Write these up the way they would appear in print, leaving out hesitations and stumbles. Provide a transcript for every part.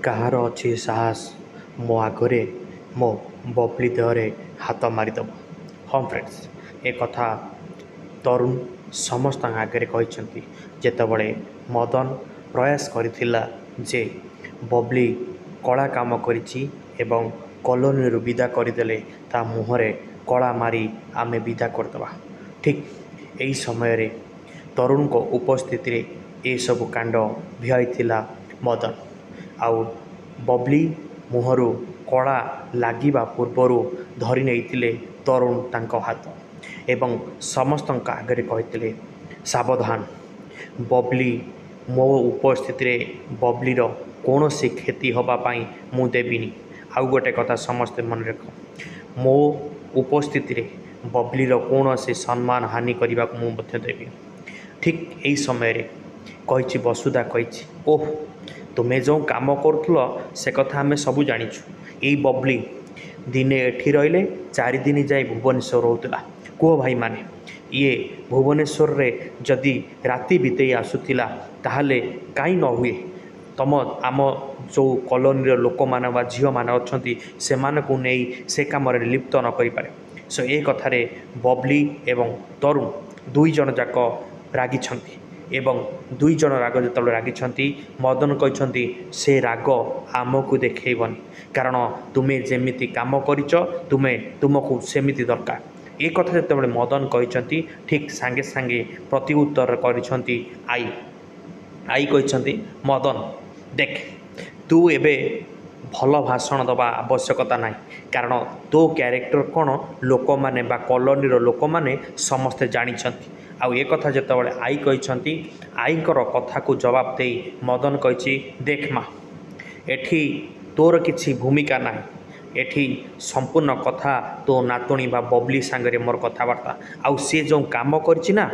କାହାର ଅଛି ସାହସ ମୋ ଆଗରେ ମୋ ବବଲି ଦେହରେ ହାତ ମାରିଦେବ। ହଁ ଫ୍ରେଣ୍ଡସ୍, ଏ କଥା ତରୁଣ ସମସ୍ତଙ୍କ ଆଗରେ କହିଛନ୍ତି ଯେତେବେଳେ ମଦନ ପ୍ରୟାସ କରିଥିଲା ଯେ ବବଲି କଳା କାମ କରିଛି ଏବଂ କଲୋନୀରୁ ବିଦା କରିଦେଲେ ତା ମୁହଁରେ କଳା ମାରି ଆମେ ବିଦା କରିଦେବା। ଠିକ୍ ଏହି ସମୟରେ ତରୁଣଙ୍କ ଉପସ୍ଥିତିରେ ଏସବୁ କାଣ୍ଡ ଭିଆଇଥିଲା ମଦନ। ଆଉ ବବଲି ମୁହଁରୁ କଳା ଲାଗିବା ପୂର୍ବରୁ ଧରି ନେଇଥିଲେ ତରୁଣ ତାଙ୍କ ହାତ ଏବଂ ସମସ୍ତଙ୍କ ଆଗରେ କହିଥିଲେ, ସାବଧାନ, ବବଲି ମୋ ଉପସ୍ଥିତିରେ ବବଲିର କୌଣସି କ୍ଷତି ହେବା ପାଇଁ ମୁଁ ଦେବିନି। ଆଉ ଗୋଟେ କଥା ସମସ୍ତେ ମନେ ରଖ, ମୋ ଉପସ୍ଥିତିରେ ବବଲିର କୌଣସି ସମ୍ମାନ ହାନି କରିବାକୁ ମୁଁ ମଧ୍ୟ ଦେବିନି। ଠିକ୍ ଏହି ସମୟରେ କହିଛି ବସୁଧା କହିଛି, ଓଃ, ତୁମେ ଯେଉଁ କାମ କରୁଥିଲ ସେ କଥା ଆମେ ସବୁ ଜାଣିଛୁ। ଏଇ ବବଲି ଦିନେ ଏଠି ରହିଲେ 4 ଦିନ ଯାଇ ଭୁବନେଶ୍ୱର ରହୁଥିଲା। କୁହ ଭାଇମାନେ, ଇଏ ଭୁବନେଶ୍ୱରରେ ଯଦି ରାତି ବିତେଇ ଆସୁଥିଲା ତାହେଲେ କାହିଁ ନ ହୁଏ ଆମ ଯେଉଁ କଲୋନୀର ଲୋକମାନେ ବା ଝିଅମାନେ ଅଛନ୍ତି ସେମାନଙ୍କୁ ନେଇ ସେ କାମରେ ଲିପ୍ତ ନ କରିପାରେ। ସୋ ଏ କଥାରେ ବବଲି ଏବଂ ତରୁଣ 2 ଜଣ ଯାକ ରାଗିଛନ୍ତି ଏବଂ 2 ଜଣ ରାଗ ଯେତେବେଳେ ରାଗିଛନ୍ତି ମଦନ କହିଛନ୍ତି ସେ ରାଗ ଆମକୁ ଦେଖେଇବନି, କାରଣ ତୁମେ ଯେମିତି କାମ କରିଛ ତୁମକୁ ସେମିତି ଦରକାର। ଏ କଥା ଯେତେବେଳେ ମଦନ କହିଛନ୍ତି ଠିକ୍ ସାଙ୍ଗେ ସାଙ୍ଗେ ପ୍ରତି ଉତ୍ତର କରିଛନ୍ତି ଆଈ କହିଛନ୍ତି, ମଦନ ଦେଖ, ତୁ ଏବେ ଭଲ ଭାଷଣ ଦେବା ଆବଶ୍ୟକତା ନାହିଁ, କାରଣ ତୋ କ୍ୟାରେକ୍ଟର କ'ଣ ଲୋକମାନେ ବା କଲୋନୀର ଲୋକମାନେ ସମସ୍ତେ ଜାଣିଛନ୍ତି। ଆଉ ଏ କଥା ଯେତେବେଳେ ଆଈ କହିଛନ୍ତି, ଆଈଙ୍କର କଥାକୁ ଜବାବ ଦେଇ ମଦନ କହିଛି, ଦେଖ ମା, ଏଠି ତୋର କିଛି ଭୂମିକା ନାହିଁ। ଏଠି ସମ୍ପୂର୍ଣ୍ଣ କଥା ତୋ ନାତୁଣୀ ବା ବବଲି ସାଙ୍ଗରେ ମୋର କଥାବାର୍ତ୍ତା। ଆଉ ସେ ଯେଉଁ କାମ କରିଛି ନା,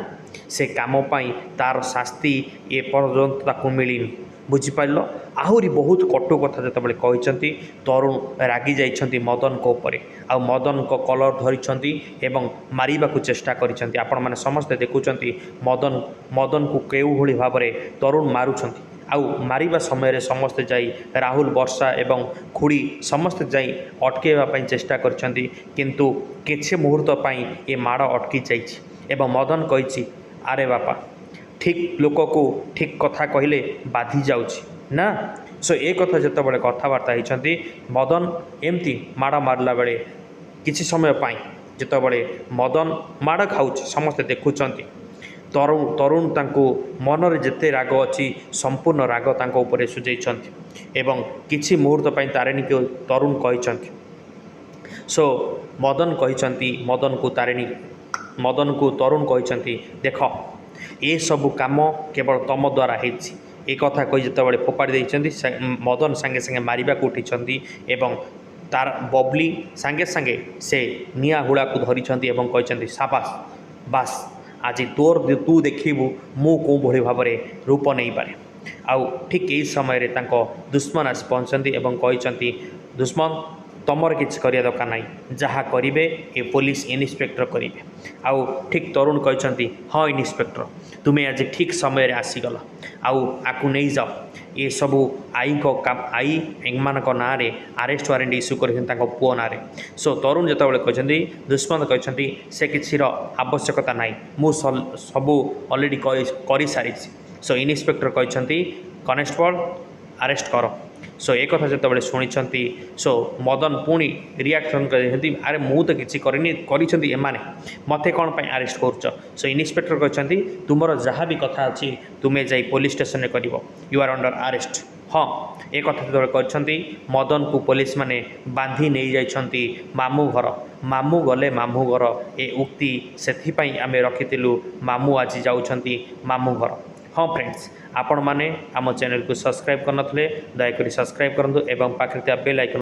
ସେ କାମ ପାଇଁ ତାର ଶାସ୍ତି ଏପର୍ଯ୍ୟନ୍ତ ତାକୁ ମିଳିନି, ବୁଝିପାରିଲ। ଆହୁରି ବହୁତ କଟୁ କଥା ଯେତେବେଳେ କହିଛନ୍ତି ତରୁଣ ରାଗି ଯାଇଛନ୍ତି ମଦନଙ୍କ ଉପରେ ଆଉ ମଦନଙ୍କ କଲର ଧରିଛନ୍ତି ଏବଂ ମାରିବାକୁ ଚେଷ୍ଟା କରିଛନ୍ତି। ଆପଣମାନେ ସମସ୍ତେ ଦେଖୁଛନ୍ତି ମଦନକୁ କେଉଁଭଳି ଭାବରେ ତରୁଣ ମାରୁଛନ୍ତି। ଆଉ ମାରିବା ସମୟରେ ସମସ୍ତେ ଯାଇ ରାହୁଲ, ବର୍ଷା ଏବଂ ଖୁଡ଼ି ସମସ୍ତେ ଯାଇ ଅଟକାଇବା ପାଇଁ ଚେଷ୍ଟା କରିଛନ୍ତି, କିନ୍ତୁ କିଛି ମୁହୂର୍ତ୍ତ ପାଇଁ ଏ ମାଡ଼ ଅଟକି ଯାଇଛି ଏବଂ ମଦନ କହିଛି, ଆରେ ବାପା, ଠିକ୍ ଲୋକକୁ ଠିକ୍ କଥା କହିଲେ ବାଧି ଯାଉଛି ନା। ସୋ ଏ କଥା ଯେତେବେଳେ କଥାବାର୍ତ୍ତା ହେଇଛନ୍ତି ମଦନ ଏମିତି ମାଡ଼ ମାରିଲା ବେଳେ କିଛି ସମୟ ପାଇଁ ଯେତେବେଳେ ମଦନ ମାଡ଼ ଖାଉଛି ସମସ୍ତେ ଦେଖୁଛନ୍ତି, ତରୁଣ ତାଙ୍କୁ ମନରେ ଯେତେ ରାଗ ଅଛି ସମ୍ପୂର୍ଣ୍ଣ ରାଗ ତାଙ୍କ ଉପରେ ସୁଝେଇଛନ୍ତି ଏବଂ କିଛି ମୁହୂର୍ତ୍ତ ପାଇଁ ତାରିଣୀକୁ ତରୁଣ କହିଛନ୍ତି। ସୋ ମଦନ କହିଛନ୍ତି ମଦନକୁ ତରୁଣ କହିଛନ୍ତି, ଦେଖ, ଏସବୁ କାମ କେବଳ ତମ ଦ୍ୱାରା ହେଇଛି। ଏ କଥା କହି ଯେତେବେଳେ ଫୋପାଡ଼ି ଦେଇଛନ୍ତି ମଦନ ସାଙ୍ଗେ ସାଙ୍ଗେ ମାରିବାକୁ ଉଠିଛନ୍ତି ଏବଂ ତାର ବବଲି ସାଙ୍ଗେ ସାଙ୍ଗେ ସେ ନିଆଁ ହୁଳାକୁ ଧରିଛନ୍ତି ଏବଂ କହିଛନ୍ତି, ସାବାସ, ବାସ୍, ଆଜି ତୁ ଦେଖିବୁ ମୁଁ କେଉଁଭଳି ଭାବରେ ରୂପ ନେଇପାରେ। ଆଉ ଠିକ୍ ଏହି ସମୟରେ ତାଙ୍କ ଦୁଶ୍ମନ ଆସି ପହଞ୍ଚନ୍ତି ଏବଂ କହିଛନ୍ତି, ଦୁଶ୍ମନ, ତମର କିଛି କରିବା ଦରକାର ନାହିଁ, ଯାହା କରିବେ ଏ ପୋଲିସ ଇନ୍ସପେକ୍ଟର କରିବେ। ଆଉ ଠିକ୍ ତରୁଣ କହିଛନ୍ତି, ହଁ ଇନ୍ସପେକ୍ଟର, ତୁମେ ଆଜି ଠିକ୍ ସମୟରେ ଆସିଗଲ, ଆଉ ଆକୁ ନେଇଯାଅ। ଏସବୁ ଆଈ ଏମାନଙ୍କ ନାଁରେ ଆରେଷ୍ଟ ୱାରେଣ୍ଟ ଇସ୍ୟୁ କରିଛନ୍ତି ତାଙ୍କ ପୁଅ ନାଁରେ। ସୋ ତରୁଣ ଯେତେବେଳେ କହିଛନ୍ତି, ଦୁଶ୍ମନ କହିଛନ୍ତି, ସେ କିଛିର ଆବଶ୍ୟକତା ନାହିଁ, ମୁଁ ସବୁ ଅଲରେଡ଼ି କରିସାରିଛି। ସୋ ଇନ୍ସପେକ୍ଟର କହିଛନ୍ତି, କନେଷ୍ଟବଳ ଆରେଷ୍ଟ କର। ସୋ ଏ କଥା ଯେତେବେଳେ ଶୁଣିଛନ୍ତି ସୋ ମଦନ ପୁଣି ରିଆକ୍ସନ୍ କରିଛନ୍ତି, ଆରେ ମୁଁ ତ କିଛି କରିନି, କରିଛନ୍ତି ଏମାନେ, ମୋତେ କ'ଣ ପାଇଁ ଆରେଷ୍ଟ କରୁଛ। ସୋ ଇନ୍ସପେକ୍ଟର କହିଛନ୍ତି, ତୁମର ଯାହା ବି କଥା ଅଛି ତୁମେ ଯାଇ ପୋଲିସ ଷ୍ଟେସନରେ କରିବ, ୟୁ ଆର୍ ଅଣ୍ଡର ଆରେଷ୍ଟ। ହଁ, ଏ କଥା ଯେତେବେଳେ କରିଛନ୍ତି ମଦନକୁ ପୋଲିସମାନେ ବାନ୍ଧି ନେଇଯାଇଛନ୍ତି ମାମୁଁ ଗଲେ ମାମୁଁ ଘର, ଏ ଉକ୍ତି ସେଥିପାଇଁ ଆମେ ରଖିଥିଲୁ, ମାମୁଁ ଆଜି ଯାଉଛନ୍ତି ମାମୁଁ ଘର। ହଁ ଫ୍ରେଣ୍ଡସ୍, ଆପଣମାନେ ଆମ ଚ୍ୟାନେଲକୁ ସବସ୍କ୍ରାଇବ୍ କରିନଥିଲେ ଦୟାକରି ସବସ୍କ୍ରାଇବ୍ କରନ୍ତୁ ଏବଂ ପାଖରେ ଥିବା ବେଲ୍ ଆଇକନ୍